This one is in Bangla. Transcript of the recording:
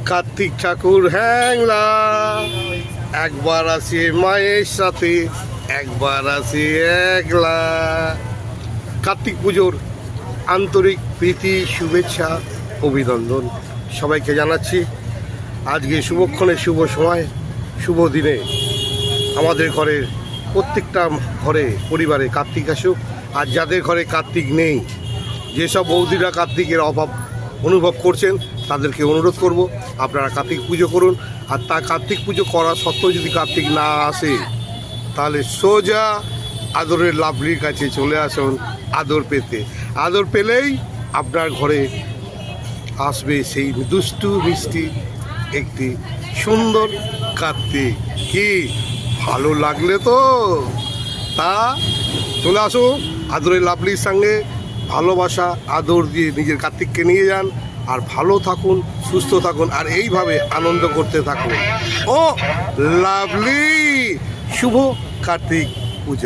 কার্তিক ঠাকুর হ্যাংলা, একবার আসে মায়ের সাথে, একবার আসে একলা। কার্তিক পুজোর আন্তরিক প্রীতি, শুভেচ্ছা, অভিনন্দন সবাইকে জানাচ্ছি। আজকে শুভক্ষণে, শুভ সময়, শুভ দিনে আমাদের ঘরের প্রত্যেকটা ঘরে পরিবারে কার্তিক আসুক। আর যাদের ঘরে কার্তিক নেই, যেসব বৌদিরা কার্তিকের অভাব অনুভব করছেন, তাদেরকে অনুরোধ করব আপনারা কার্তিক পুজো করুন। আর তা কার্তিক পুজো করা সত্ত্বেও যদি কার্তিক না আসে, তাহলে সোজা আদরের লাভলির কাছে চলে আসুন আদর পেতে। আদর পেলেই আপনার ঘরে আসবে সেই দুষ্টু মিষ্টি একটি সুন্দর কার্তিক। কি ভালো লাগলে তো তা চলে আসুন আদরের লাভলির সঙ্গে ভালোবাসা আদর দিয়ে নিজের কার্তিককে নিয়ে যান। আর ভালো থাকুন, সুস্থ থাকুন, আর এইভাবে আনন্দ করতে থাকুন। ও লাভলি, শুভ কার্তিক পূজা।